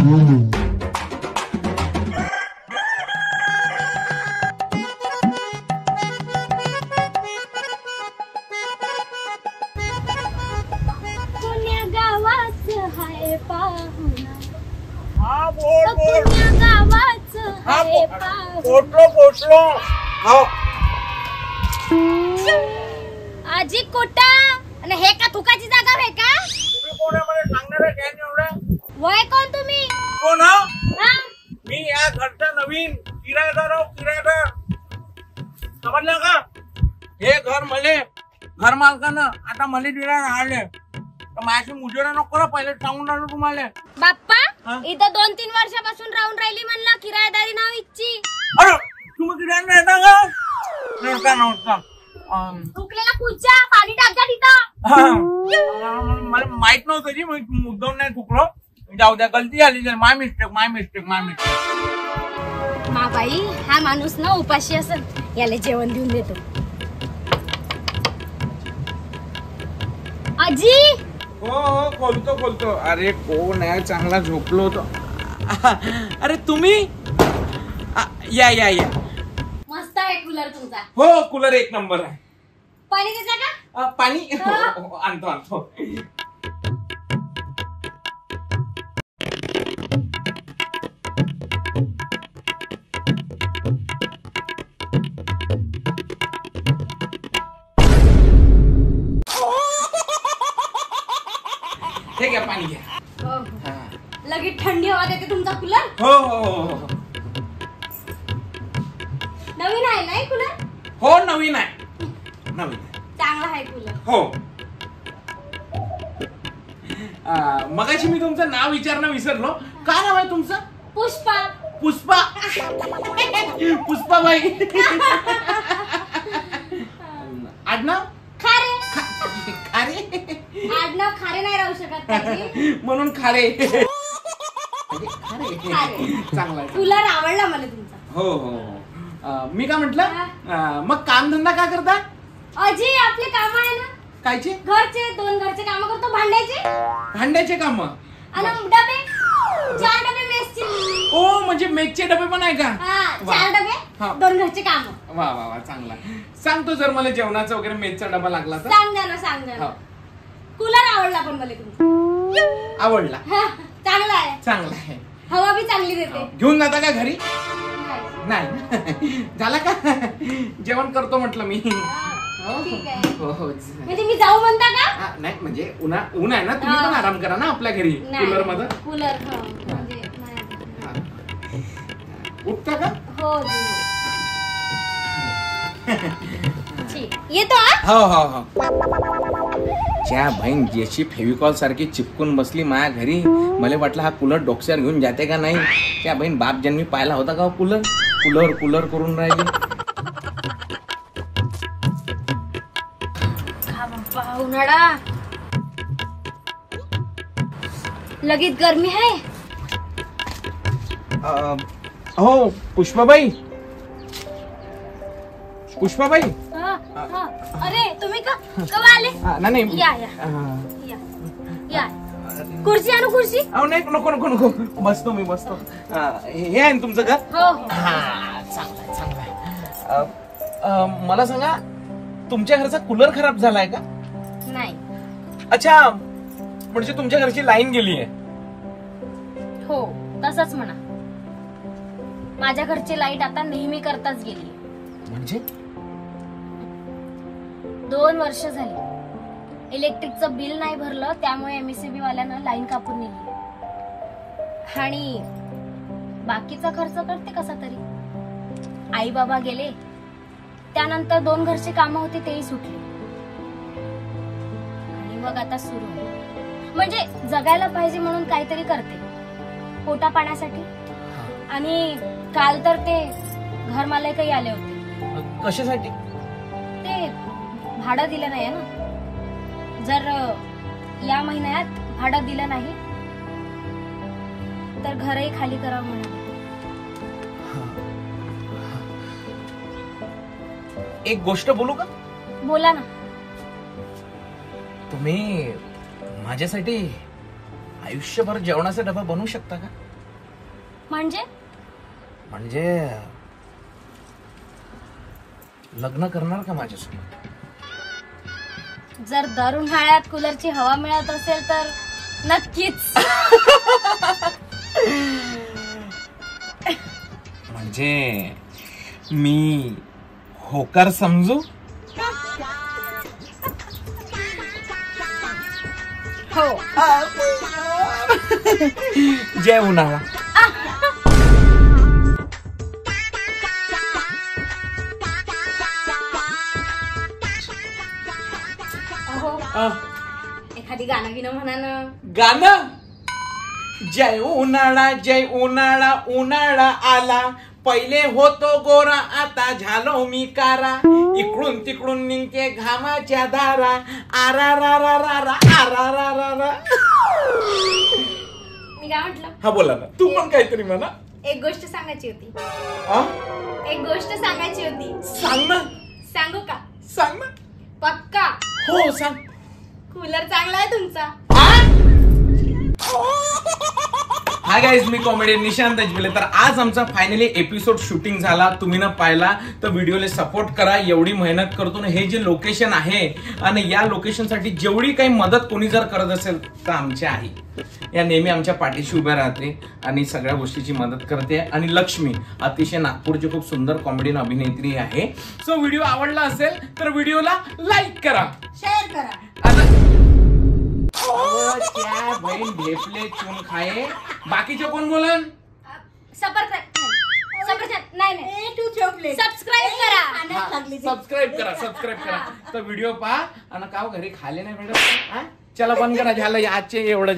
पुण्या गावाचं हाय पाहुणा. हा बोल बोल. पुण्या गावाचं हाय पाहुणा. पोटलो. हो. आजी कोटा आणि हे का थुकाची जागा आहे का? तुम्ही कोण आहे मला सांगणार आहे काय एवढं? वय कोण तुम्ही? कोण हा? हा? मी या घरचा नवीन किरायदार आहो, किरायदार. समजलं का? हे घर मले घर मालकानं आता मले दिला राहिले तर माझी मुजरा नको करा, पहिले सांगून आलो तुम्हाला. बाप्पा हा? इथं 2-3 वर्षापासून राहून राहिली म्हणलं किरायदारी नाव इच्छी. अरे तुम्ही किरायदार येता का? नव्हता थुकलेला कुचा पाणी टाका तिथं. मला माहित नव्हतं जी, मुद्दाम नाही थुकलो. जाऊ द्या, गलती झाली. माय मिस्टेक. मा बाई हा माणूस ना उपाशी असेल, याला जेवण देऊन देतो. आजी हो खोलतो. अरे कोण आहे? चांगला झोपलो होतो. अरे तुम्ही या. मस्त आहे कूलर तुमचा. हो कूलर एक नंबर आहे. पाणी देता का? पाणी आणतो. हे घ्या पाणी घ्या. लगेच थंडी हवा देते तुमचा कूलर. हो. नवीन आहे ना कूलर? हो नवीन आहे. चांगला आहे कूलर. हो. मगाशी मी तुमचं नाव विचारणं विसरलो. काय नाव आहे तुमचं? पुष्पा. पुष्पाबाई. आडनाव खारे. आडनाव खारे नाही राहू शकत त्याची. म्हणून खारे. खारे. चांगला कूलर आवडला मला तुमचा. हो. मी काय म्हटलं, मग काम धंदा काय करता? अजी आपले काम आहे ना कायचे? दोन घरचे काम करतो. भांड्याचे काम आणि डबे 4 डबे मेसचे. ओ म्हणजे मेसचे डबे पण आहे का? 4 डबे 2 घरचे काम. वा चांगला. सांगतो जर मला जेवणाचा वगैरे मेसचा डबा लागला तर. सांग द्या ना. कूलर आवडला पण मला तुमचा. आवडला. चांगला आहे. हवा बी चांगली देते. घेऊन जाता का घरी? नाही. झाला का? जेवण करतो म्हटलं मी. ठीक आहे. हो. म्हणजे मी जाऊ म्हणता का? नाही म्हणजे ऊन आहे ना, तुम्ही पण आराम करा ना आपल्या घरी कूलर मध्ये. कूलर उठता का? हो. येतो. हो. ज्या बहीण ज्याची फेविकॉल सारखी चिपकून बसली माझ्या घरी, मला वाटलं हा कूलर डोक्यावर घेऊन जाते का नाही. त्या बहीण बाप जन्मी पाहिला होता का कूलर करून राहिली. उन्हाळा लगेच गरमी आहे. हो पुष्पाबाई. अरे तुम्ही कवा आले? नाही. या खुर्ची आणू. खुर्ची नको. बसतो. हे आहे तुमचं घर? हो. चांगलं आहे. मला सांगा, तुमच्या घरचा कूलर खराब झालाय का? नाही. अच्छा, म्हणजे तुमच्या घरची लाईन गेली आहे? हो तसंच म्हणा. माझ्या घरची लाईट आता नेहमी करताच गेली. म्हणजे 2 वर्ष झाली इलेक्ट्रिकचं बिल नाही भरलं, त्यामुळे एमएससीबी वाल्यानं लाईन कापून नेली. आणि बाकीचा खर्च करते कसा तरी. आई बाबा गेले, त्यानंतर 2 घरचे काम होते तेही सुटले. आणि मग आता सुरू, म्हणजे जगायला पाहिजे म्हणून काहीतरी करते पोटा पाण्यासाठी. आणि काल तर ते घर मालकही आले होते. कशासाठी? ते भाडं दिलं नाही ना. जर या महिन्यात भाडं दिलं नाही तर घरही खाली करावं म्हणाले. एक गोष्ट बोलू का? बोला ना. तुम्ही माझ्यासाठी आयुष्यभर जेवणाचा डबा बनवू शकता का? म्हणजे लग्न करणार का माझ्यासोबत? जर दर उन्हाळ्यात कूलरची हवा मिळत असेल तर नक्कीच. म्हणजे मी होकार समजू? हो. जय उन्हाळा. एखादी गाणं गिणं म्हणा ना. गाणं? जय उन्हाळा उन्हाळा आला, पहिले होतो गोरा आता झालो मी कारा, इकडून तिकडून निघते घामाच्या धारा, आरा रा रा रा रा आरा रा रा रा. मी काय म्हटलं? हा बोला ना, तू पण काहीतरी म्हणा. एक गोष्ट सांगायची होती. एक गोष्ट सांगायची होती. सांग ना. सांगू का? सांग ना. पक्का? हो सांग. कूलर चांगला आहे तुमचा. हाय गाईज, मी कॉमेडियन निशांत अजबले. तर आज आमचा फायनली एपिसोड शूटिंग झाला. तुम्ही ना पाहिला तर व्हिडिओला सपोर्ट करा. एवढी मेहनत करतो ना. हे जे लोकेशन आहे आणि या लोकेशन साठी जेवढी काही मदत कोणी जर करत असेल तर आमची आई या नेहमी आमच्या पाठीशी उभ्या राहते आणि सगळ्या गोष्टीची मदत करते. आणि लक्ष्मी अतिशय नागपूरची खूप सुंदर कॉमेडियन अभिनेत्री आहे. सो व्हिडिओ आवडला असेल तर व्हिडिओला लाईक करा, शेअर करा. त्या बहीण ढेपले चून खाये. बाकीचे कोण बोलन? सबस्क्राईब करा. सबस्क्राईब करा. तर व्हिडिओ पहा आणि का घरी खाले नाही भेटत. चला बंद करा. झालं आजचे एवढं.